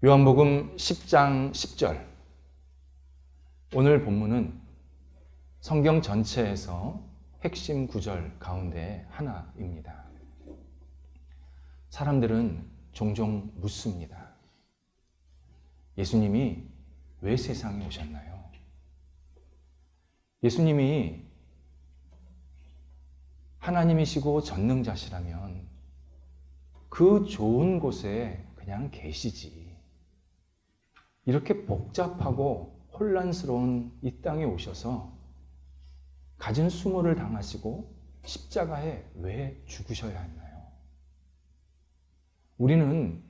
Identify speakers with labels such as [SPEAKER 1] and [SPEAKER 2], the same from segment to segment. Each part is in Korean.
[SPEAKER 1] 요한복음 10장 10절. 오늘 본문은 성경 전체에서 핵심 구절 가운데 하나입니다. 사람들은 종종 묻습니다. 예수님이 왜 세상에 오셨나요? 예수님이 하나님이시고 전능자시라면 그 좋은 곳에 그냥 계시지. 이렇게 복잡하고 혼란스러운 이 땅에 오셔서 갖은 수모를 당하시고 십자가에 왜 죽으셔야 했나요? 우리는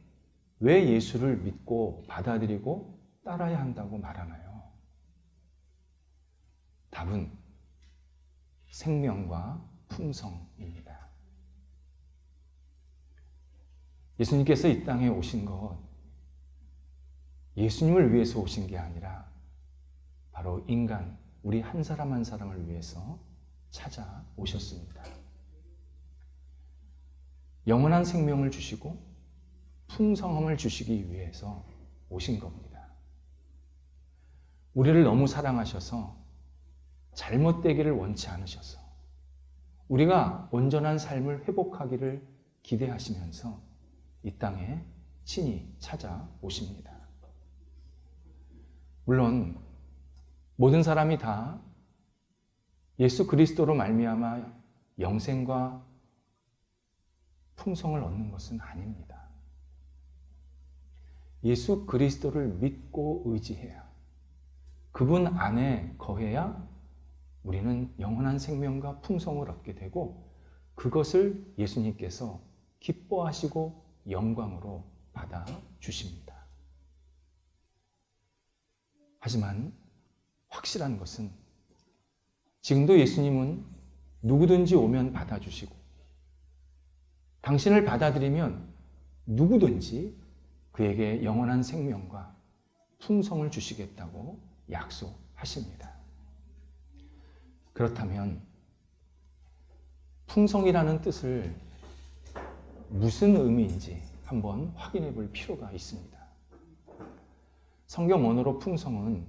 [SPEAKER 1] 왜 예수를 믿고 받아들이고 따라야 한다고 말하나요? 답은 생명과 풍성입니다. 예수님께서 이 땅에 오신 것, 예수님을 위해서 오신 게 아니라 바로 인간, 우리 한 사람 한 사람을 위해서 찾아오셨습니다. 영원한 생명을 주시고 풍성함을 주시기 위해서 오신 겁니다. 우리를 너무 사랑하셔서 잘못되기를 원치 않으셔서 우리가 온전한 삶을 회복하기를 기대하시면서 이 땅에 친히 찾아오십니다. 물론 모든 사람이 다 예수 그리스도로 말미암아 영생과 풍성을 얻는 것은 아닙니다. 예수 그리스도를 믿고 의지해야, 그분 안에 거해야 우리는 영원한 생명과 풍성을 얻게 되고, 그것을 예수님께서 기뻐하시고 영광으로 받아 주십니다. 하지만 확실한 것은 지금도 예수님은 누구든지 오면 받아주시고, 당신을 받아들이면 누구든지 그에게 영원한 생명과 풍성을 주시겠다고 약속하십니다. 그렇다면 풍성이라는 뜻을 무슨 의미인지 한번 확인해 볼 필요가 있습니다. 성경 원어로 풍성은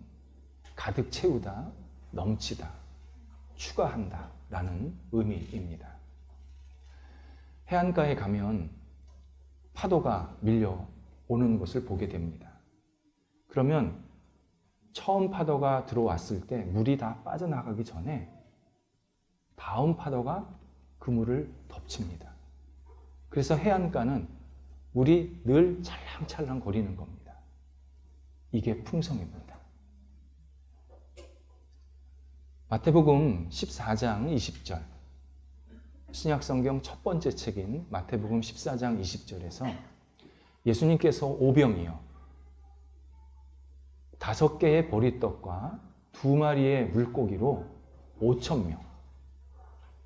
[SPEAKER 1] 가득 채우다, 넘치다, 추가한다 라는 의미입니다. 해안가에 가면 파도가 밀려오는 것을 보게 됩니다. 그러면 처음 파도가 들어왔을 때 물이 다 빠져나가기 전에 다음 파도가 그 물을 덮칩니다. 그래서 해안가는 물이 늘 찰랑찰랑 거리는 겁니다. 이게 풍성입니다. 마태복음 14장 20절, 신약성경 첫 번째 책인 마태복음 14장 20절에서 예수님께서 오병이어 5개의 보리떡과 2마리의 물고기로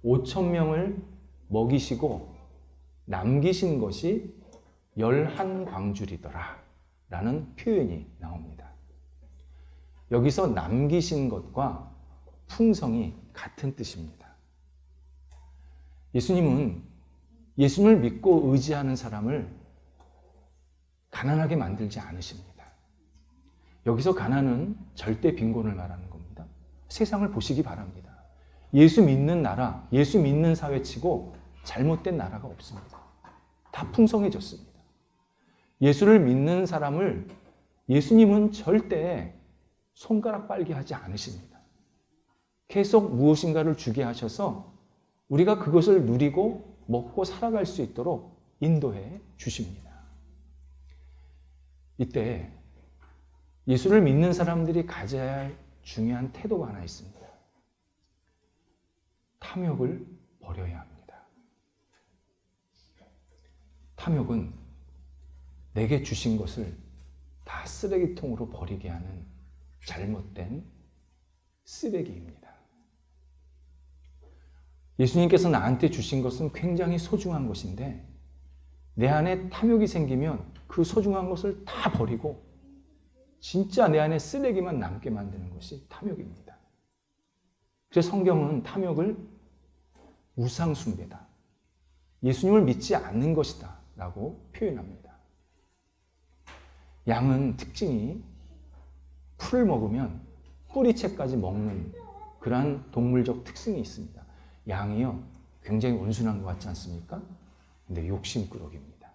[SPEAKER 1] 5,000명을 먹이시고 남기신 것이 11광줄이더라 라는 표현이 나옵니다. 여기서 남기신 것과 풍성이 같은 뜻입니다. 예수님은 예수님을 믿고 의지하는 사람을 가난하게 만들지 않으십니다. 여기서 가난은 절대 빈곤을 말하는 겁니다. 세상을 보시기 바랍니다. 예수 믿는 나라, 예수 믿는 사회치고 잘못된 나라가 없습니다. 다 풍성해졌습니다. 예수를 믿는 사람을 예수님은 절대 손가락 빨게 하지 않으십니다. 계속 무엇인가를 주게 하셔서 우리가 그것을 누리고 먹고 살아갈 수 있도록 인도해 주십니다. 이때 예수를 믿는 사람들이 가져야 할 중요한 태도가 하나 있습니다. 탐욕을 버려야 합니다. 탐욕은 내게 주신 것을 다 쓰레기통으로 버리게 하는 잘못된 쓰레기입니다. 예수님께서 나한테 주신 것은 굉장히 소중한 것인데 내 안에 탐욕이 생기면 그 소중한 것을 다 버리고 진짜 내 안에 쓰레기만 남게 만드는 것이 탐욕입니다. 그래서 성경은 탐욕을 우상숭배다, 예수님을 믿지 않는 것이다 라고 표현합니다. 양은 특징이 풀을 먹으면 뿌리채까지 먹는 그러한 동물적 특성이 있습니다. 양이요, 굉장히 온순한 것 같지 않습니까? 근데 욕심꾸러기입니다.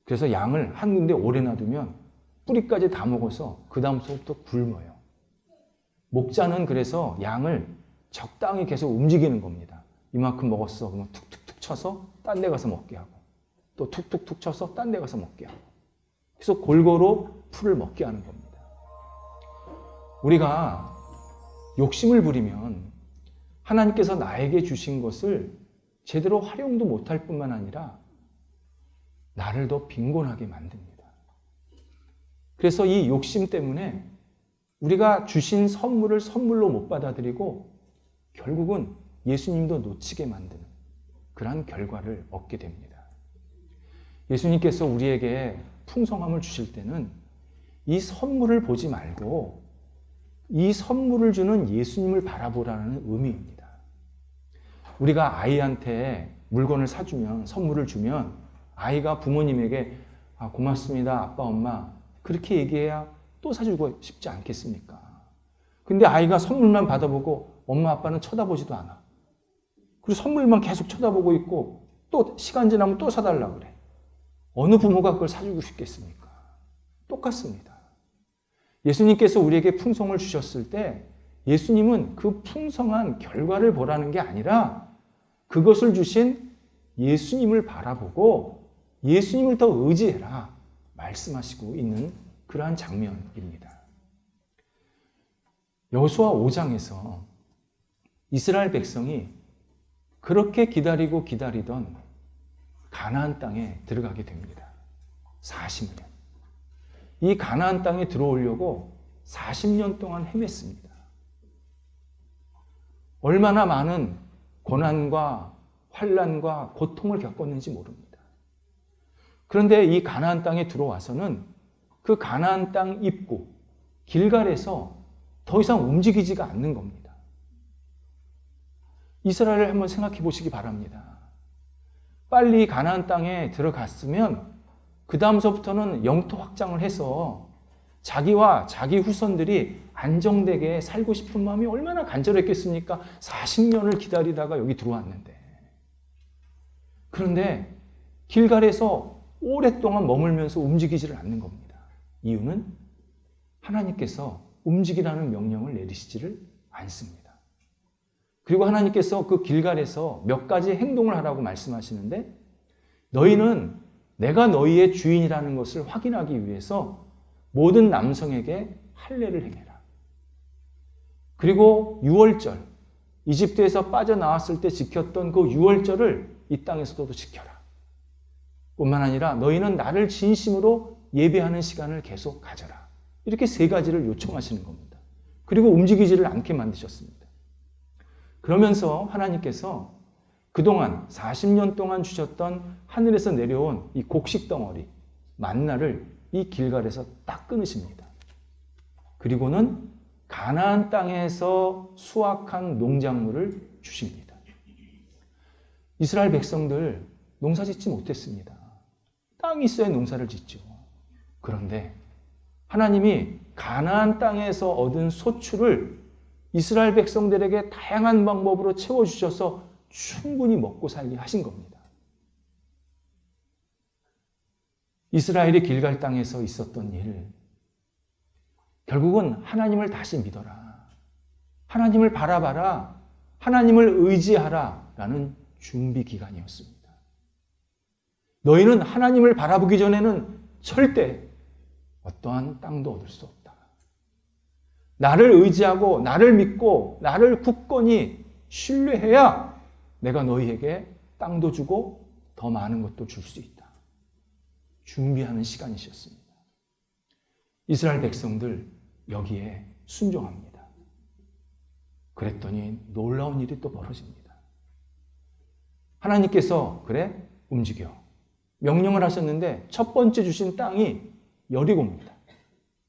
[SPEAKER 1] 그래서 양을 한 군데 오래 놔두면 뿌리까지 다 먹어서 그 다음부터 굶어요. 목자는 그래서 양을 적당히 계속 움직이는 겁니다. 이만큼 먹었어. 그러면 툭툭툭 쳐서 딴 데 가서 먹게 하고, 또 툭툭툭 쳐서 딴 데 가서 먹게 하고, 그래서 골고루 풀을 먹게 하는 겁니다. 우리가 욕심을 부리면 하나님께서 나에게 주신 것을 제대로 활용도 못할 뿐만 아니라 나를 더 빈곤하게 만듭니다. 그래서 이 욕심 때문에 우리가 주신 선물을 선물로 못 받아들이고 결국은 예수님도 놓치게 만드는 그러한 결과를 얻게 됩니다. 예수님께서 우리에게 풍성함을 주실 때는 이 선물을 보지 말고 이 선물을 주는 예수님을 바라보라는 의미입니다. 우리가 아이한테 물건을 사주면, 선물을 주면 아이가 부모님에게 고맙습니다, 아빠, 엄마 그렇게 얘기해야 또 사주고 싶지 않겠습니까? 근데 아이가 선물만 받아보고 엄마, 아빠는 쳐다보지도 않아. 그리고 선물만 계속 쳐다보고 있고 또 시간 지나면 또 사달라고 그래. 어느 부모가 그걸 사주고 싶겠습니까? 똑같습니다. 예수님께서 우리에게 풍성을 주셨을 때 예수님은 그 풍성한 결과를 보라는 게 아니라 그것을 주신 예수님을 바라보고 예수님을 더 의지해라 말씀하시고 있는 그러한 장면입니다. 여호수아 5장에서 이스라엘 백성이 그렇게 기다리고 기다리던 가나안 땅에 들어가게 됩니다. 40년. 이 가나안 땅에 들어오려고 40년 동안 헤맸습니다. 얼마나 많은 고난과 환난과 고통을 겪었는지 모릅니다. 그런데 이 가나안 땅에 들어와서는 그 가나안 땅 입구 길갈에서 더 이상 움직이지가 않는 겁니다. 이스라엘을 한번 생각해 보시기 바랍니다. 빨리 가나안 땅에 들어갔으면 그 다음서부터는 영토 확장을 해서 자기와 자기 후손들이 안정되게 살고 싶은 마음이 얼마나 간절했겠습니까? 40년을 기다리다가 여기 들어왔는데. 그런데 길갈에서 오랫동안 머물면서 움직이지를 않는 겁니다. 이유는 하나님께서 움직이라는 명령을 내리시지를 않습니다. 그리고 하나님께서 그 길갈에서 몇 가지 행동을 하라고 말씀하시는데 너희는 내가 너희의 주인이라는 것을 확인하기 위해서 모든 남성에게 할례를 행해라. 그리고 유월절, 이집트에서 빠져나왔을 때 지켰던 그 유월절을 이 땅에서도 지켜라. 뿐만 아니라 너희는 나를 진심으로 예배하는 시간을 계속 가져라. 이렇게 세 가지를 요청하시는 겁니다. 그리고 움직이지를 않게 만드셨습니다. 그러면서 하나님께서 그동안 40년 동안 주셨던 하늘에서 내려온 이 곡식 덩어리, 만나를 이 길갈에서 딱 끊으십니다. 그리고는 가나안 땅에서 수확한 농작물을 주십니다. 이스라엘 백성들 농사 짓지 못했습니다. 땅이 있어야 농사를 짓죠. 그런데 하나님이 가나안 땅에서 얻은 소출을 이스라엘 백성들에게 다양한 방법으로 채워주셔서 충분히 먹고 살게 하신 겁니다. 이스라엘이 길갈 땅에서 있었던 일, 결국은 하나님을 다시 믿어라. 하나님을 바라봐라. 하나님을 의지하라. 라는 준비 기간이었습니다. 너희는 하나님을 바라보기 전에는 절대 어떠한 땅도 얻을 수 없다. 나를 의지하고 나를 믿고 나를 굳건히 신뢰해야 내가 너희에게 땅도 주고 더 많은 것도 줄 수 있다. 준비하는 시간이셨습니다. 이스라엘 백성들 여기에 순종합니다. 그랬더니 놀라운 일이 또 벌어집니다. 하나님께서 그래 움직여 명령을 하셨는데 첫 번째 주신 땅이 여리고입니다.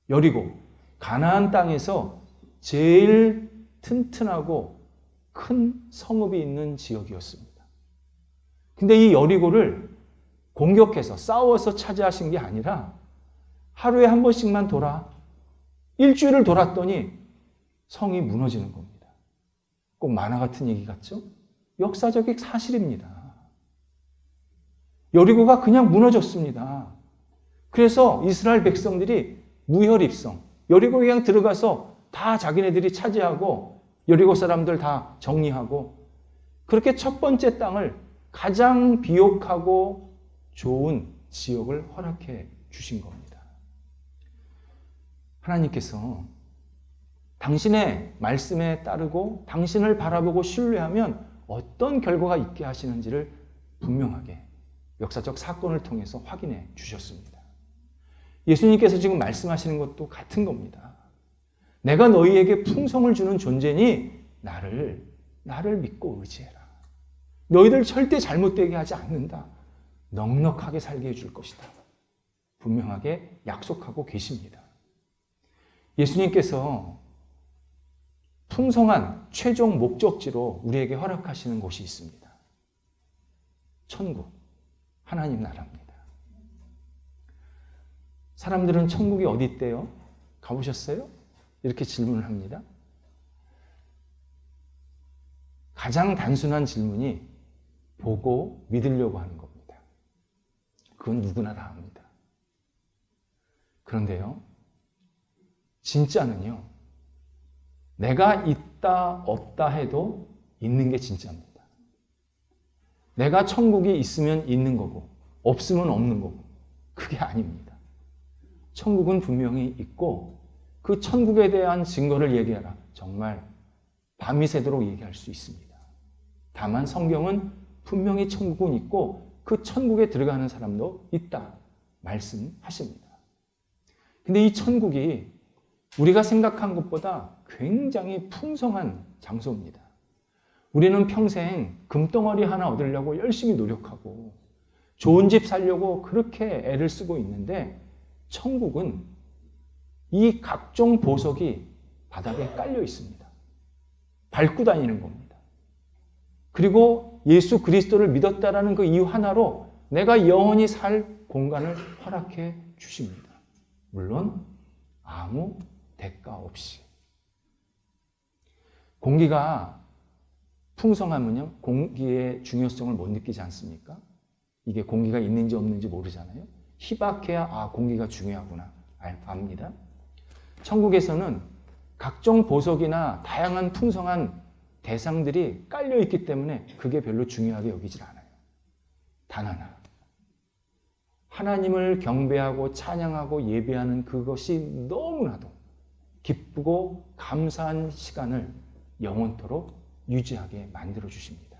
[SPEAKER 1] 여리고 가나안 땅에서 제일 튼튼하고 큰 성읍이 있는 지역이었습니다. 근데 이 여리고를 공격해서 싸워서 차지하신 게 아니라 하루에 한 번씩만 돌아. 일주일을 돌았더니 성이 무너지는 겁니다. 꼭 만화 같은 얘기 같죠? 역사적인 사실입니다. 여리고가 그냥 무너졌습니다. 그래서 이스라엘 백성들이 무혈입성, 여리고 그냥 들어가서 다 자기네들이 차지하고 여리고 사람들 다 정리하고 그렇게 첫 번째 땅을 가장 비옥하고 좋은 지역을 허락해 주신 겁니다. 하나님께서 당신의 말씀에 따르고 당신을 바라보고 신뢰하면 어떤 결과가 있게 하시는지를 분명하게 역사적 사건을 통해서 확인해 주셨습니다. 예수님께서 지금 말씀하시는 것도 같은 겁니다. 내가 너희에게 풍성을 주는 존재니 나를 믿고 의지해라. 너희들 절대 잘못되게 하지 않는다. 넉넉하게 살게 해줄 것이다. 분명하게 약속하고 계십니다. 예수님께서 풍성한 최종 목적지로 우리에게 허락하시는 곳이 있습니다. 천국, 하나님 나라입니다. 사람들은 천국이 어디 있대요? 가보셨어요? 이렇게 질문을 합니다. 가장 단순한 질문이 보고 믿으려고 하는 겁니다. 그건 누구나 다 합니다. 그런데요, 진짜는요, 내가 있다 없다 해도 있는 게 진짜입니다. 내가 천국이 있으면 있는 거고 없으면 없는 거고 그게 아닙니다. 천국은 분명히 있고 그 천국에 대한 증거를 얘기하라. 정말 밤이 새도록 얘기할 수 있습니다. 다만 성경은 분명히 천국은 있고 그 천국에 들어가는 사람도 있다 말씀하십니다. 근데 이 천국이 우리가 생각한 것보다 굉장히 풍성한 장소입니다. 우리는 평생 금덩어리 하나 얻으려고 열심히 노력하고 좋은 집 살려고 그렇게 애를 쓰고 있는데 천국은 이 각종 보석이 바닥에 깔려 있습니다. 밟고 다니는 겁니다. 그리고 예수 그리스도를 믿었다라는 그 이유 하나로 내가 영원히 살 공간을 허락해 주십니다. 물론 아무 대가 없이. 공기가 풍성하면요, 공기의 중요성을 못 느끼지 않습니까? 이게 공기가 있는지 없는지 모르잖아요. 희박해야 공기가 중요하구나 압니다. 천국에서는 각종 보석이나 다양한 풍성한 대상들이 깔려 있기 때문에 그게 별로 중요하게 여기질 않아요. 단 하나. 하나님을 경배하고 찬양하고 예배하는 그것이 너무나도 기쁘고 감사한 시간을 영원토록 유지하게 만들어 주십니다.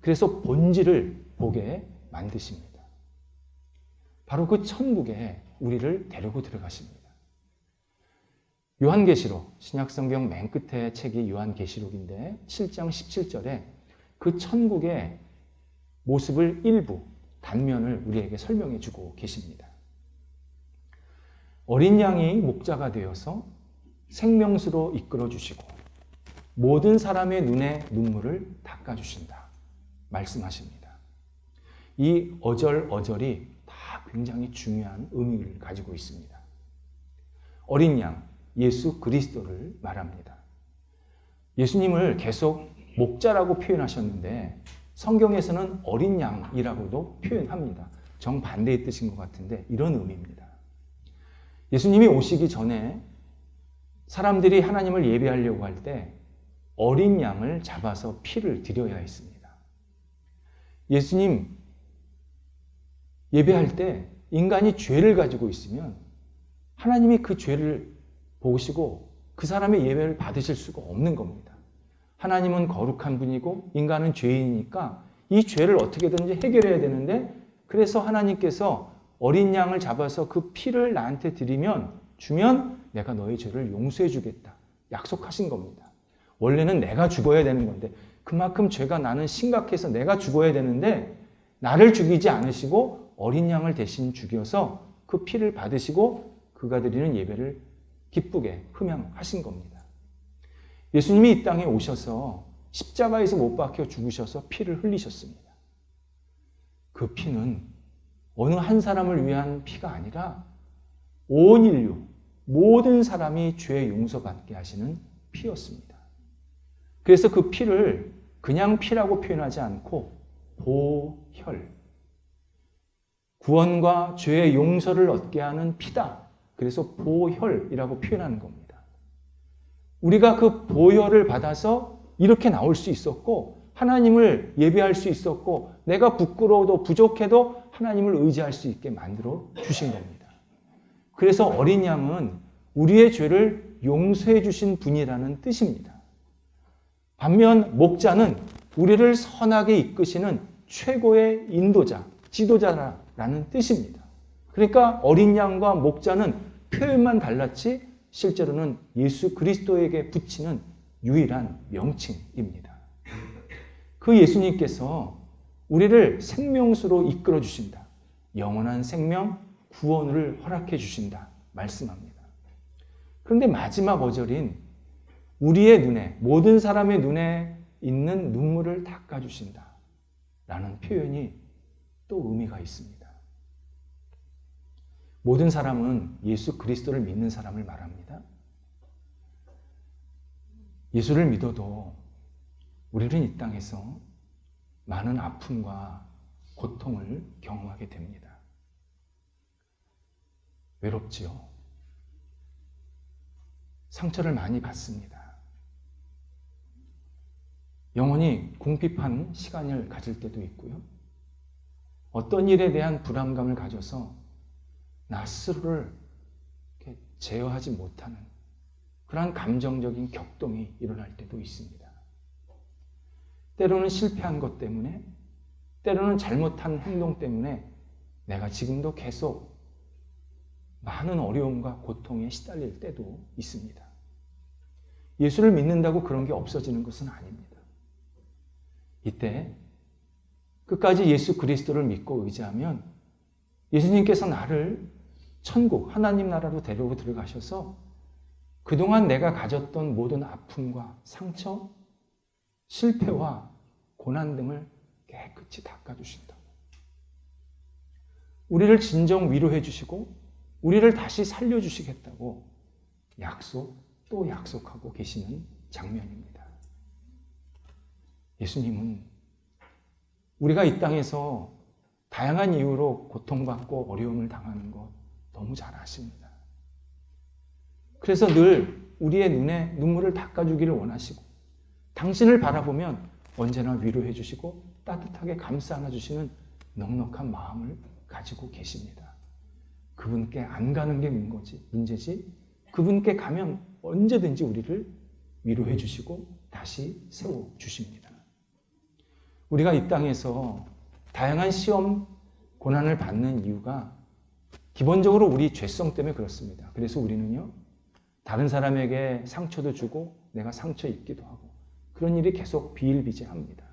[SPEAKER 1] 그래서 본질을 보게 만드십니다. 바로 그 천국에 우리를 데리고 들어가십니다. 요한계시록, 신약성경 맨 끝에 책이 요한계시록인데 7장 17절에 그 천국의 모습을 일부, 단면을 우리에게 설명해 주고 계십니다. 어린 양이 목자가 되어서 생명수로 이끌어 주시고 모든 사람의 눈에 눈물을 닦아주신다 말씀하십니다. 이 어절어절이 다 굉장히 중요한 의미를 가지고 있습니다. 어린 양, 예수 그리스도를 말합니다. 예수님을 계속 목자라고 표현하셨는데 성경에서는 어린 양이라고도 표현합니다. 정반대의 뜻인 것 같은데 이런 의미입니다. 예수님이 오시기 전에 사람들이 하나님을 예배하려고 할 때 어린 양을 잡아서 피를 드려야 했습니다. 예수님 예배할 때 인간이 죄를 가지고 있으면 하나님이 그 죄를 보시고 그 사람의 예배를 받으실 수가 없는 겁니다. 하나님은 거룩한 분이고 인간은 죄인이니까 이 죄를 어떻게든지 해결해야 되는데 그래서 하나님께서 어린 양을 잡아서 그 피를 나한테 주면 내가 너의 죄를 용서해 주겠다 약속하신 겁니다. 원래는 내가 죽어야 되는 건데 그만큼 죄가 나는 심각해서 내가 죽어야 되는데 나를 죽이지 않으시고 어린 양을 대신 죽여서 그 피를 받으시고 그가 드리는 예배를 기쁘게 흠양하신 겁니다. 예수님이 이 땅에 오셔서 십자가에서 못 박혀 죽으셔서 피를 흘리셨습니다. 그 피는 어느 한 사람을 위한 피가 아니라 온 인류, 모든 사람이 죄의 용서받게 하시는 피였습니다. 그래서 그 피를 그냥 피라고 표현하지 않고 보혈, 구원과 죄의 용서를 얻게 하는 피다. 그래서 보혈이라고 표현하는 겁니다. 우리가 그 보혈을 받아서 이렇게 나올 수 있었고 하나님을 예배할 수 있었고 내가 부끄러워도 부족해도 하나님을 의지할 수 있게 만들어 주신 겁니다. 그래서 어린 양은 우리의 죄를 용서해 주신 분이라는 뜻입니다. 반면 목자는 우리를 선하게 이끄시는 최고의 인도자, 지도자라는 뜻입니다. 그러니까 어린 양과 목자는 표현만 달랐지 실제로는 예수 그리스도에게 붙이는 유일한 명칭입니다. 그 예수님께서 우리를 생명수로 이끌어 주신다. 영원한 생명, 구원을 허락해 주신다. 말씀합니다. 그런데 마지막 어절인 우리의 눈에, 모든 사람의 눈에 있는 눈물을 닦아주신다. 라는 표현이 또 의미가 있습니다. 모든 사람은 예수 그리스도를 믿는 사람을 말합니다. 예수를 믿어도 우리는 이 땅에서 많은 아픔과 고통을 경험하게 됩니다. 외롭지요. 상처를 많이 받습니다. 영혼이 궁핍한 시간을 가질 때도 있고요. 어떤 일에 대한 불안감을 가져서 나 스스로를 제어하지 못하는 그러한 감정적인 격동이 일어날 때도 있습니다. 때로는 실패한 것 때문에, 때로는 잘못한 행동 때문에 내가 지금도 계속 많은 어려움과 고통에 시달릴 때도 있습니다. 예수를 믿는다고 그런 게 없어지는 것은 아닙니다. 이때 끝까지 예수 그리스도를 믿고 의지하면 예수님께서 나를 천국, 하나님 나라로 데리고 들어가셔서 그동안 내가 가졌던 모든 아픔과 상처, 실패와 고난 등을 깨끗이 닦아주신다. 우리를 진정 위로해 주시고 우리를 다시 살려주시겠다고 약속 또 약속하고 계시는 장면입니다. 예수님은 우리가 이 땅에서 다양한 이유로 고통받고 어려움을 당하는 것 너무 잘 아십니다. 그래서 늘 우리의 눈에 눈물을 닦아주기를 원하시고 당신을 바라보면 언제나 위로해 주시고 따뜻하게 감싸 안아주시는 넉넉한 마음을 가지고 계십니다. 그분께 안 가는 게 문제지 그분께 가면 언제든지 우리를 위로해 주시고 다시 세워주십니다. 우리가 이 땅에서 다양한 시험, 고난을 받는 이유가 기본적으로 우리 죄성 때문에 그렇습니다. 그래서 우리는요, 다른 사람에게 상처도 주고 내가 상처 입기도 하고 그런 일이 계속 비일비재합니다.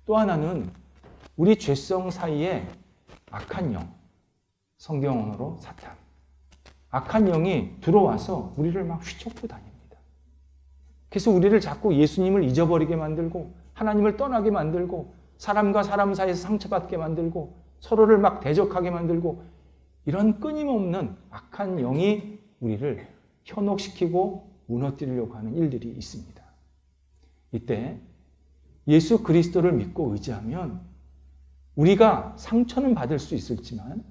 [SPEAKER 1] 또 하나는 우리 죄성 사이에 악한 영, 성경 언어로 사탄, 악한 영이 들어와서 우리를 막 휘젓고 다닙니다. 그래서 우리를 자꾸 예수님을 잊어버리게 만들고 하나님을 떠나게 만들고 사람과 사람 사이에서 상처받게 만들고 서로를 막 대적하게 만들고 이런 끊임없는 악한 영이 우리를 현혹시키고 무너뜨리려고 하는 일들이 있습니다. 이때 예수 그리스도를 믿고 의지하면 우리가 상처는 받을 수 있을지만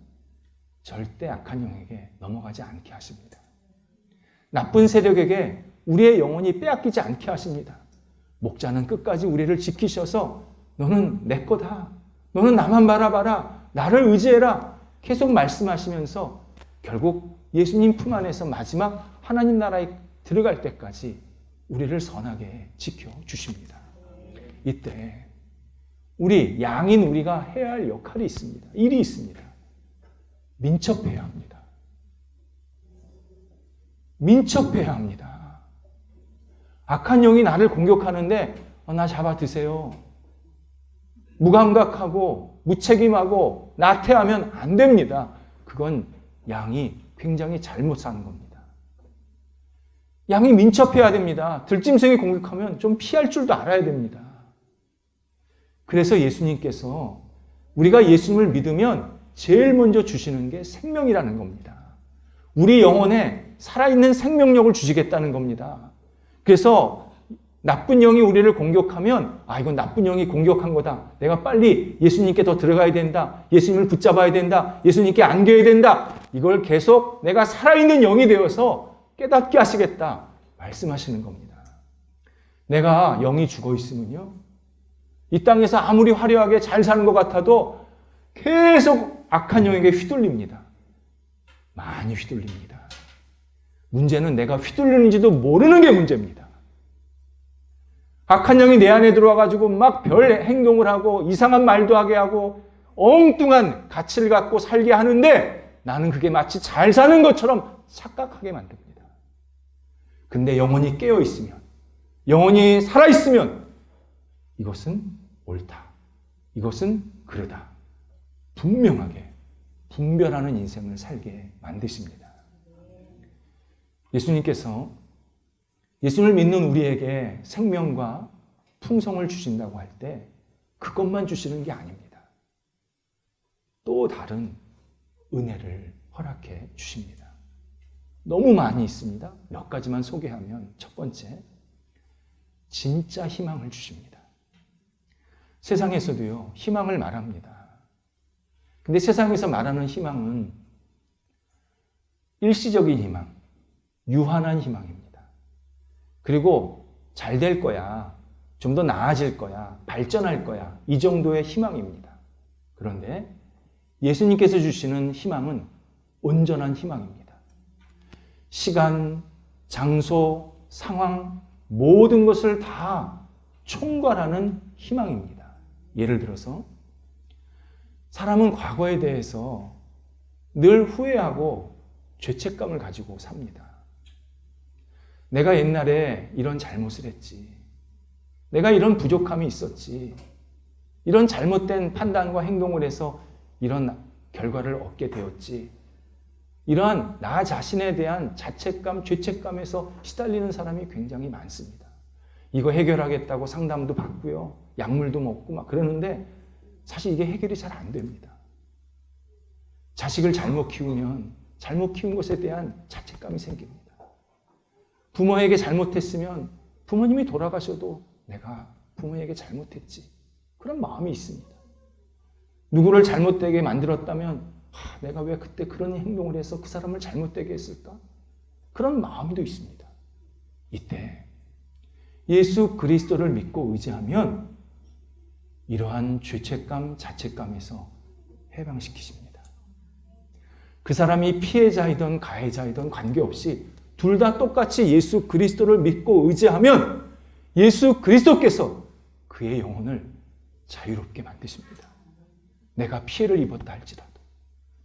[SPEAKER 1] 절대 악한 영에게 넘어가지 않게 하십니다. 나쁜 세력에게 우리의 영혼이 빼앗기지 않게 하십니다. 목자는 끝까지 우리를 지키셔서 너는 내 거다. 너는 나만 바라봐라. 나를 의지해라. 계속 말씀하시면서 결국 예수님 품 안에서 마지막 하나님 나라에 들어갈 때까지 우리를 선하게 지켜주십니다. 이때 우리 양인 우리가 해야 할 역할이 있습니다. 일이 있습니다. 민첩해야 합니다. 민첩해야 합니다. 악한 영이 나를 공격하는데 나 잡아 드세요. 무감각하고 무책임하고 나태하면 안 됩니다. 그건 양이 굉장히 잘못 사는 겁니다. 양이 민첩해야 됩니다. 들짐승이 공격하면 좀 피할 줄도 알아야 됩니다. 그래서 예수님께서 우리가 예수님을 믿으면 제일 먼저 주시는 게 생명이라는 겁니다. 우리 영혼에 살아있는 생명력을 주시겠다는 겁니다. 그래서 나쁜 영이 우리를 공격하면 이건 나쁜 영이 공격한 거다. 내가 빨리 예수님께 더 들어가야 된다. 예수님을 붙잡아야 된다. 예수님께 안겨야 된다. 이걸 계속 내가 살아있는 영이 되어서 깨닫게 하시겠다 말씀하시는 겁니다. 내가 영이 죽어 있으면요, 이 땅에서 아무리 화려하게 잘 사는 것 같아도 계속 악한 영에게 휘둘립니다. 많이 휘둘립니다. 문제는 내가 휘둘리는지도 모르는 게 문제입니다. 악한 영이 내 안에 들어와가지고 막 별 행동을 하고 이상한 말도 하게 하고 엉뚱한 가치를 갖고 살게 하는데 나는 그게 마치 잘 사는 것처럼 착각하게 만듭니다. 근데 영혼이 깨어있으면, 영혼이 살아있으면 이것은 옳다, 이것은 그르다, 분명하게 분별하는 인생을 살게 만드십니다. 예수님께서 예수를 믿는 우리에게 생명과 풍성을 주신다고 할 때 그것만 주시는 게 아닙니다. 또 다른 은혜를 허락해 주십니다. 너무 많이 있습니다. 몇 가지만 소개하면, 첫 번째, 진짜 희망을 주십니다. 세상에서도요, 희망을 말합니다. 근데 세상에서 말하는 희망은 일시적인 희망, 유한한 희망입니다. 그리고 잘 될 거야, 좀 더 나아질 거야, 발전할 거야, 이 정도의 희망입니다. 그런데 예수님께서 주시는 희망은 온전한 희망입니다. 시간, 장소, 상황, 모든 것을 다 총괄하는 희망입니다. 예를 들어서 사람은 과거에 대해서 늘 후회하고 죄책감을 가지고 삽니다. 내가 옛날에 이런 잘못을 했지. 내가 이런 부족함이 있었지. 이런 잘못된 판단과 행동을 해서 이런 결과를 얻게 되었지. 이러한 나 자신에 대한 자책감, 죄책감에서 시달리는 사람이 굉장히 많습니다. 이거 해결하겠다고 상담도 받고요, 약물도 먹고 막 그러는데 사실 이게 해결이 잘 안 됩니다. 자식을 잘못 키우면 잘못 키운 것에 대한 자책감이 생깁니다. 부모에게 잘못했으면 부모님이 돌아가셔도 내가 부모에게 잘못했지, 그런 마음이 있습니다. 누구를 잘못되게 만들었다면 내가 왜 그때 그런 행동을 해서 그 사람을 잘못되게 했을까? 그런 마음도 있습니다. 이때 예수 그리스도를 믿고 의지하면 이러한 죄책감, 자책감에서 해방시키십니다. 그 사람이 피해자이든 가해자이든 관계없이 둘 다 똑같이 예수 그리스도를 믿고 의지하면 예수 그리스도께서 그의 영혼을 자유롭게 만드십니다. 내가 피해를 입었다 할지라도,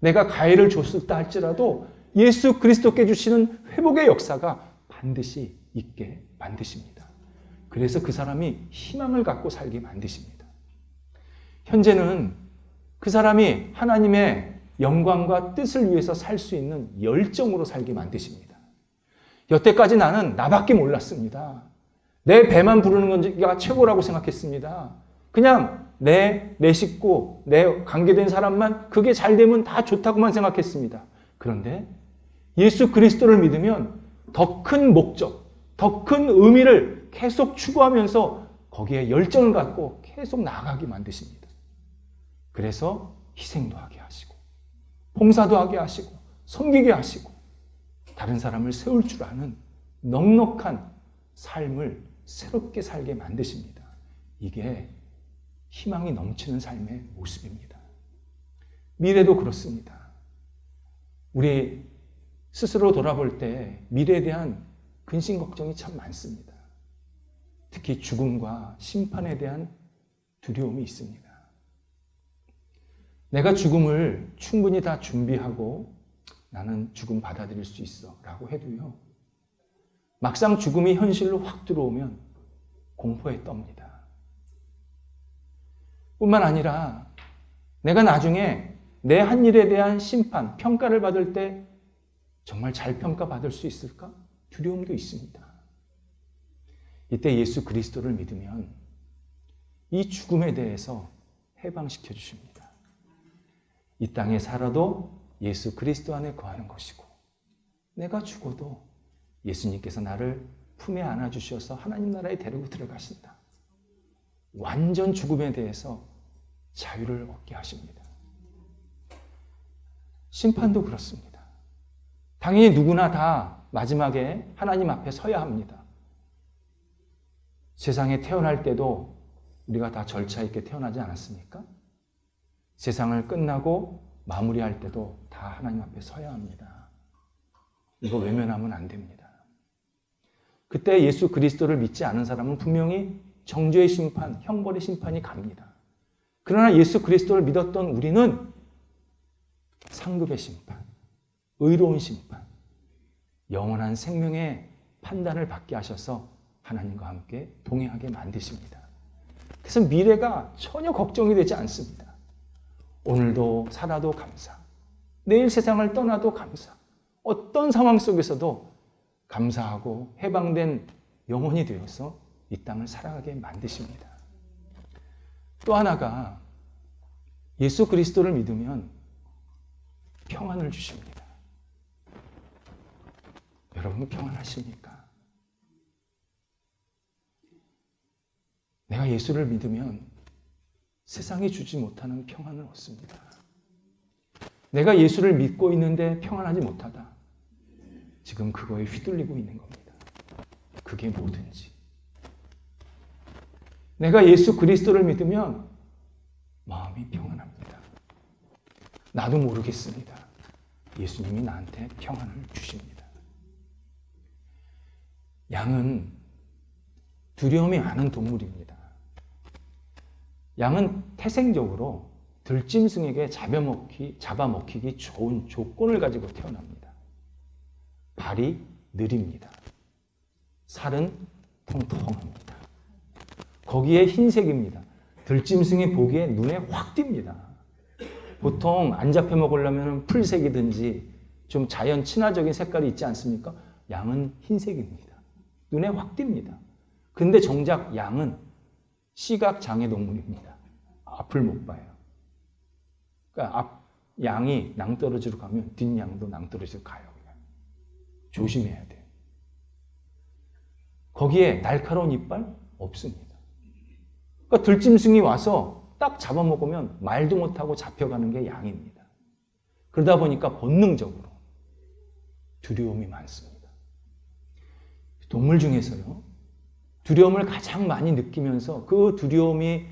[SPEAKER 1] 내가 가해를 줬었다 할지라도 예수 그리스도께 주시는 회복의 역사가 반드시 있게 만드십니다. 그래서 그 사람이 희망을 갖고 살게 만드십니다. 현재는 그 사람이 하나님의 영광과 뜻을 위해서 살 수 있는 열정으로 살게 만드십니다. 여태까지 나는 나밖에 몰랐습니다. 내 배만 부르는 건가 최고라고 생각했습니다. 그냥 내 식구, 내 관계된 사람만 그게 잘 되면 다 좋다고만 생각했습니다. 그런데 예수 그리스도를 믿으면 더 큰 목적, 더 큰 의미를 계속 추구하면서 거기에 열정을 갖고 계속 나아가게 만드십니다. 그래서 희생도 하게 하시고, 봉사도 하게 하시고, 섬기게 하시고, 다른 사람을 세울 줄 아는 넉넉한 삶을 새롭게 살게 만드십니다. 이게 희망이 넘치는 삶의 모습입니다. 미래도 그렇습니다. 우리 스스로 돌아볼 때 미래에 대한 근심 걱정이 참 많습니다. 특히 죽음과 심판에 대한 두려움이 있습니다. 내가 죽음을 충분히 다 준비하고 나는 죽음 받아들일 수 있어 라고 해도요, 막상 죽음이 현실로 확 들어오면 공포에 떱니다. 뿐만 아니라 내가 나중에 내 한 일에 대한 심판, 평가를 받을 때 정말 잘 평가받을 수 있을까? 두려움도 있습니다. 이때 예수 그리스도를 믿으면 이 죽음에 대해서 해방시켜 주십니다. 이 땅에 살아도 예수 그리스도 안에 거하는 것이고, 내가 죽어도 예수님께서 나를 품에 안아주셔서 하나님 나라에 데리고 들어가신다. 완전 죽음에 대해서 자유를 얻게 하십니다. 심판도 그렇습니다. 당연히 누구나 다 마지막에 하나님 앞에 서야 합니다. 세상에 태어날 때도 우리가 다 절차 있게 태어나지 않았습니까? 세상을 끝나고 마무리할 때도 다 하나님 앞에 서야 합니다. 이거 외면하면 안 됩니다. 그때 예수 그리스도를 믿지 않은 사람은 분명히 정죄의 심판, 형벌의 심판이 갑니다. 그러나 예수 그리스도를 믿었던 우리는 상급의 심판, 의로운 심판, 영원한 생명의 판단을 받게 하셔서 하나님과 함께 동행하게 만드십니다. 그래서 미래가 전혀 걱정이 되지 않습니다. 오늘도 살아도 감사, 내일 세상을 떠나도 감사, 어떤 상황 속에서도 감사하고 해방된 영혼이 되어서 이 땅을 살아가게 만드십니다. 또 하나가 예수 그리스도를 믿으면 평안을 주십니다. 여러분 평안하십니까? 내가 예수를 믿으면 세상이 주지 못하는 평안을 얻습니다. 내가 예수를 믿고 있는데 평안하지 못하다. 지금 그거에 휘둘리고 있는 겁니다. 그게 뭐든지. 내가 예수 그리스도를 믿으면 마음이 평안합니다. 나도 모르겠습니다. 예수님이 나한테 평안을 주십니다. 양은 두려움이 많은 동물입니다. 양은 태생적으로 들짐승에게 잡아먹히기 좋은 조건을 가지고 태어납니다. 발이 느립니다. 살은 통통합니다. 거기에 흰색입니다. 들짐승이 보기에 눈에 확 띕니다. 보통 안 잡혀 먹으려면 풀색이든지 좀 자연 친화적인 색깔이 있지 않습니까? 양은 흰색입니다. 눈에 확 띕니다. 근데 정작 양은 시각장애 동물입니다. 앞을 못 봐요. 그러니까 양이 낭떠러지로 가면 뒷양도 낭떠러지로 가요. 그냥. 조심해야 돼요. 거기에 날카로운 이빨 없습니다. 그러니까 들짐승이 와서 딱 잡아먹으면 말도 못하고 잡혀가는 게 양입니다. 그러다 보니까 본능적으로 두려움이 많습니다. 동물 중에서요, 두려움을 가장 많이 느끼면서 그 두려움이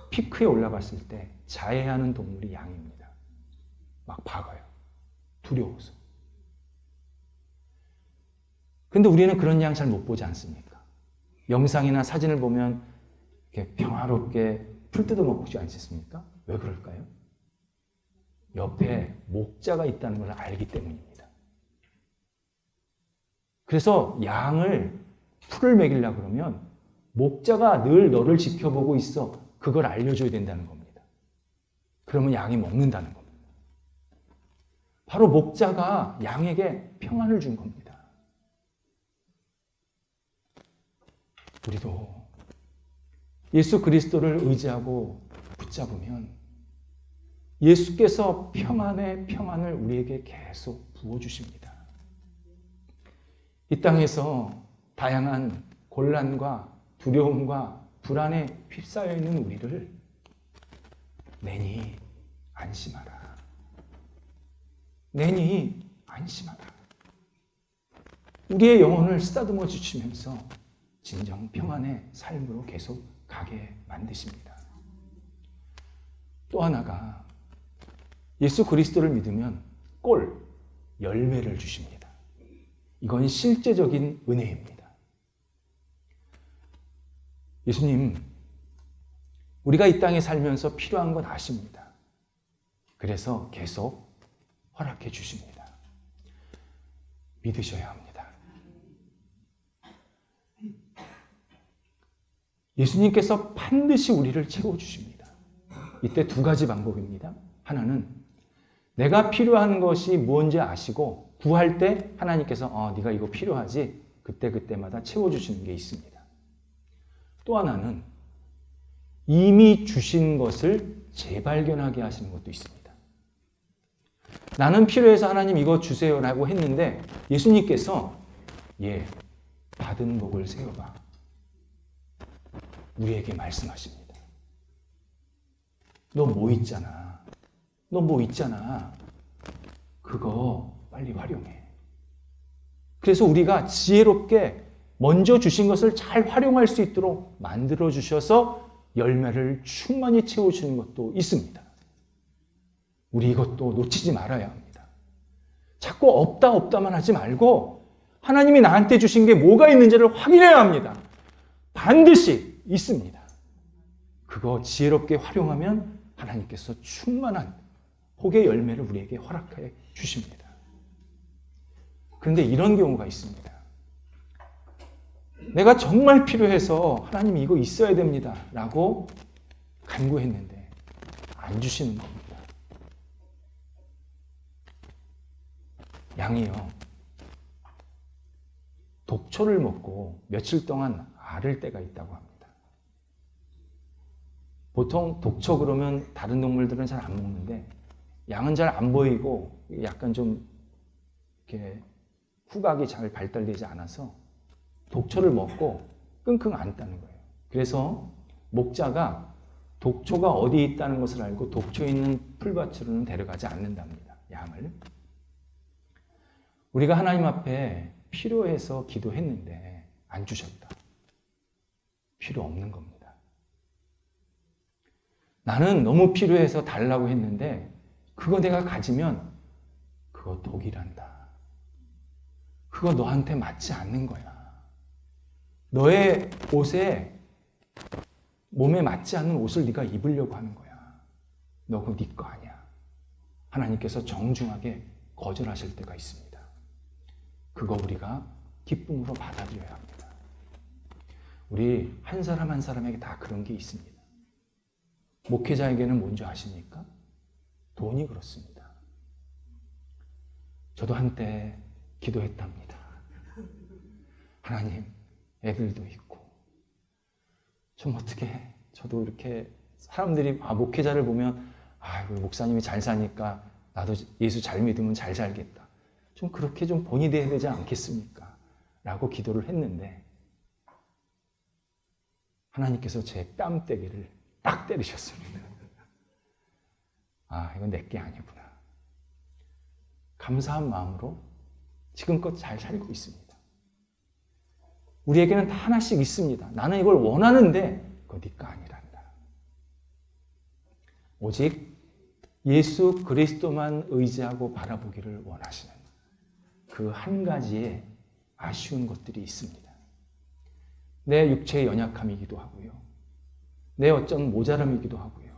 [SPEAKER 1] 피크에 올라갔을 때 자해하는 동물이 양입니다. 막 박아요. 두려워서. 근데 우리는 그런 양 잘 못 보지 않습니까? 영상이나 사진을 보면 이렇게 평화롭게 풀 뜯어 먹지 않습니까? 왜 그럴까요? 옆에 목자가 있다는 걸 알기 때문입니다. 그래서 양을 풀을 먹이려고 그러면 목자가 늘 너를 지켜보고 있어. 그걸 알려줘야 된다는 겁니다. 그러면 양이 먹는다는 겁니다. 바로 목자가 양에게 평안을 준 겁니다. 우리도 예수 그리스도를 의지하고 붙잡으면 예수께서 평안의 평안을 우리에게 계속 부어주십니다. 이 땅에서 다양한 곤란과 두려움과 불안에 휩싸여 있는 우리를 내니 안심하라. 내니 안심하라. 우리의 영혼을 쓰다듬어 주시면서 진정 평안의 삶으로 계속 가게 만드십니다. 또 하나가 예수 그리스도를 믿으면 꼴, 열매를 주십니다. 이건 실제적인 은혜입니다. 예수님, 우리가 이 땅에 살면서 필요한 건 아십니다. 그래서 계속 허락해 주십니다. 믿으셔야 합니다. 예수님께서 반드시 우리를 채워주십니다. 이때 두 가지 방법입니다. 하나는 내가 필요한 것이 뭔지 아시고 구할 때 하나님께서 네가 이거 필요하지? 그때마다 채워주시는 게 있습니다. 또 하나는 이미 주신 것을 재발견하게 하시는 것도 있습니다. 나는 필요해서 하나님 이거 주세요라고 했는데 예수님께서 받은 복을 세어봐. 우리에게 말씀하십니다. 너 뭐 있잖아. 너 뭐 있잖아. 그거 빨리 활용해. 그래서 우리가 지혜롭게 먼저 주신 것을 잘 활용할 수 있도록 만들어 주셔서 열매를 충만히 채워주는 것도 있습니다. 우리 이것도 놓치지 말아야 합니다. 자꾸 없다만 하지 말고 하나님이 나한테 주신 게 뭐가 있는지를 확인해야 합니다. 반드시 있습니다. 그거 지혜롭게 활용하면 하나님께서 충만한 복의 열매를 우리에게 허락해 주십니다. 그런데 이런 경우가 있습니다. 내가 정말 필요해서 하나님 이거 있어야 됩니다 라고 간구했는데 안 주시는 겁니다. 양이요, 독초를 먹고 며칠 동안 앓을 때가 있다고 합니다. 보통 독초 그러면 다른 동물들은 잘 안 먹는데 양은 잘 안 보이고 약간 좀 이렇게 후각이 잘 발달되지 않아서 독초를 먹고 끙끙 앓다는 거예요. 그래서 목자가 독초가 어디 있다는 것을 알고 독초 있는 풀밭으로는 데려가지 않는답니다. 양을. 우리가 하나님 앞에 필요해서 기도했는데 안 주셨다. 필요 없는 겁니다. 나는 너무 필요해서 달라고 했는데 그거 내가 가지면 그거 독이란다. 그거 너한테 맞지 않는 거야. 너의 옷에 몸에 맞지 않는 옷을 네가 입으려고 하는 거야. 너 그거 네 거 아니야. 하나님께서 정중하게 거절하실 때가 있습니다. 그거 우리가 기쁨으로 받아들여야 합니다. 우리 한 사람 한 사람에게 다 그런 게 있습니다. 목회자에게는 뭔지 아십니까? 돈이 그렇습니다. 저도 한때 기도했답니다. 하나님, 애들도 있고 좀 어떻게 해? 저도 이렇게 사람들이 목회자를 보면 목사님이 잘 사니까 나도 예수 잘 믿으면 잘 살겠다. 좀 그렇게 좀 본이 돼야 되지 않겠습니까? 라고 기도를 했는데 하나님께서 제 뺨때기를 딱 때리셨습니다. 이건 내 게 아니구나. 감사한 마음으로 지금껏 잘 살고 있습니다. 우리에게는 다 하나씩 있습니다. 나는 이걸 원하는데 그거 네 거 아니란다. 오직 예수 그리스도만 의지하고 바라보기를 원하시는 그 한 가지의 아쉬운 것들이 있습니다. 내 육체의 연약함이기도 하고요. 내 어떤 모자람이기도 하고요.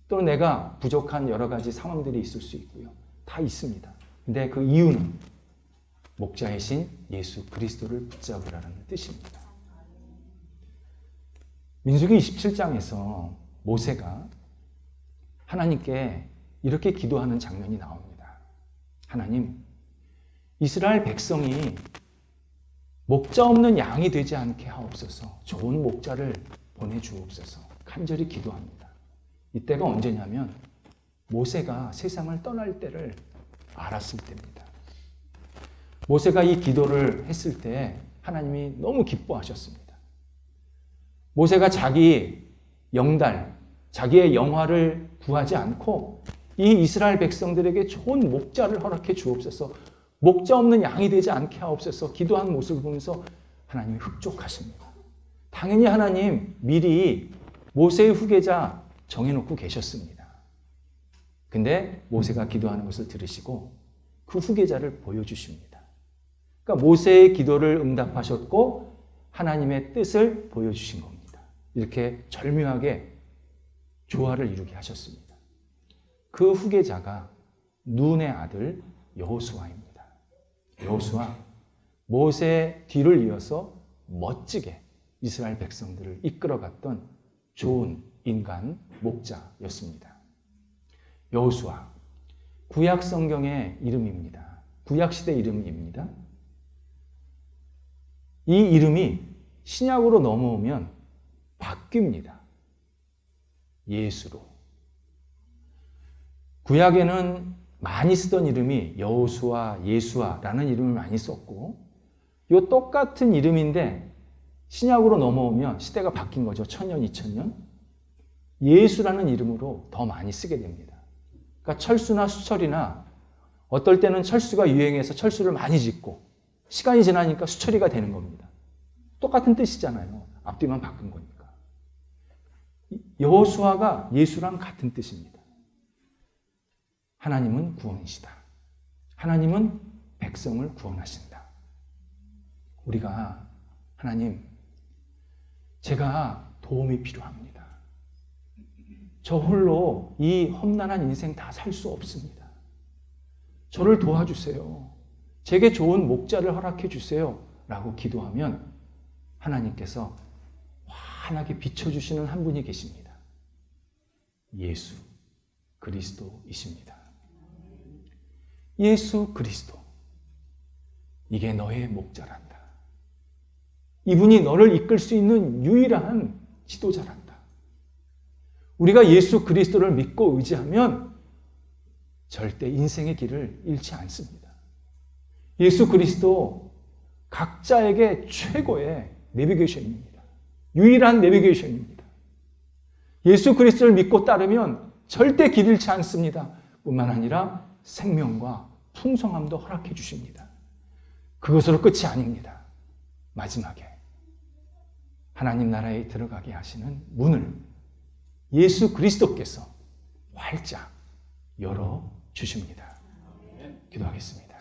[SPEAKER 1] 또는 내가 부족한 여러 가지 상황들이 있을 수 있고요. 다 있습니다. 근데 그 이유는 목자이신 예수 그리스도를 붙잡으라는 뜻입니다. 민수기 27장에서 모세가 하나님께 이렇게 기도하는 장면이 나옵니다. 하나님, 이스라엘 백성이 목자 없는 양이 되지 않게 하옵소서. 좋은 목자를 보내주옵소서. 간절히 기도합니다. 이때가 언제냐면 모세가 세상을 떠날 때를 알았을 때입니다. 모세가 이 기도를 했을 때 하나님이 너무 기뻐하셨습니다. 모세가 자기 영달, 자기의 영화를 구하지 않고 이 이스라엘 백성들에게 좋은 목자를 허락해 주옵소서. 목자 없는 양이 되지 않게 하옵소서. 기도한 모습을 보면서 하나님이 흡족하십니다. 당연히 하나님 미리 모세의 후계자 정해놓고 계셨습니다. 근데 모세가 기도하는 것을 들으시고 그 후계자를 보여주십니다. 그러니까 모세의 기도를 응답하셨고 하나님의 뜻을 보여주신 겁니다. 이렇게 절묘하게 조화를 이루게 하셨습니다. 그 후계자가 눈의 아들 여호수아입니다. 여호수아, 모세 뒤를 이어서 멋지게 이스라엘 백성들을 이끌어갔던 좋은 인간 목자였습니다. 여호수아, 구약 성경의 이름입니다. 구약 시대 이름입니다. 이 이름이 신약으로 넘어오면 바뀝니다. 예수로. 구약에는 많이 쓰던 이름이 여호수아, 예수아라는 이름을 많이 썼고, 이 똑같은 이름인데 신약으로 넘어오면 시대가 바뀐 거죠. 1000년, 2000년. 예수라는 이름으로 더 많이 쓰게 됩니다. 그러니까 철수나 수철이나 어떨 때는 철수가 유행해서 철수를 많이 짓고 시간이 지나니까 수철이가 되는 겁니다. 똑같은 뜻이잖아요. 앞뒤만 바꾼 거니까. 여호수아가 예수랑 같은 뜻입니다. 하나님은 구원이시다. 하나님은 백성을 구원하신다. 우리가 하나님, 제가 도움이 필요합니다. 저 홀로 이 험난한 인생 다 살 수 없습니다. 저를 도와주세요. 제게 좋은 목자를 허락해 주세요. 라고 기도하면 하나님께서 환하게 비춰주시는 한 분이 계십니다. 예수 그리스도이십니다. 예수 그리스도. 이게 너의 목자란다. 이분이 너를 이끌 수 있는 유일한 지도자란다. 우리가 예수 그리스도를 믿고 의지하면 절대 인생의 길을 잃지 않습니다. 예수 그리스도 각자에게 최고의 내비게이션입니다. 유일한 내비게이션입니다. 예수 그리스도를 믿고 따르면 절대 길 잃지 않습니다. 뿐만 아니라 생명과 풍성함도 허락해 주십니다. 그것으로 끝이 아닙니다. 마지막에 하나님 나라에 들어가게 하시는 문을 예수 그리스도께서 활짝 열어 주십니다. 기도하겠습니다.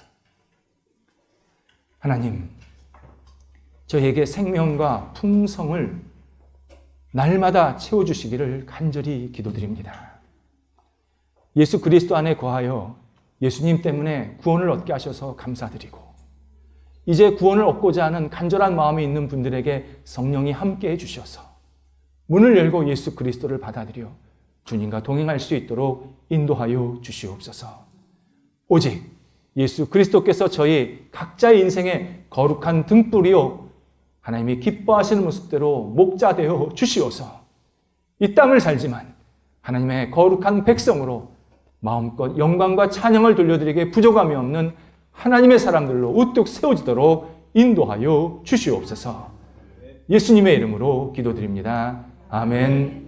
[SPEAKER 1] 하나님, 저에게 생명과 풍성을 날마다 채워주시기를 간절히 기도드립니다. 예수 그리스도 안에 거하여 예수님 때문에 구원을 얻게 하셔서 감사드리고, 이제 구원을 얻고자 하는 간절한 마음이 있는 분들에게 성령이 함께해 주셔서 문을 열고 예수 그리스도를 받아들여 주님과 동행할 수 있도록 인도하여 주시옵소서. 오직 예수 그리스도께서 저희 각자의 인생에 거룩한 등불이요 하나님이 기뻐하시는 모습대로 목자 되어 주시어서 이 땅을 살지만 하나님의 거룩한 백성으로 마음껏 영광과 찬양을 돌려드리게 부족함이 없는 하나님의 사람들로 우뚝 세워지도록 인도하여 주시옵소서. 예수님의 이름으로 기도드립니다. 아멘.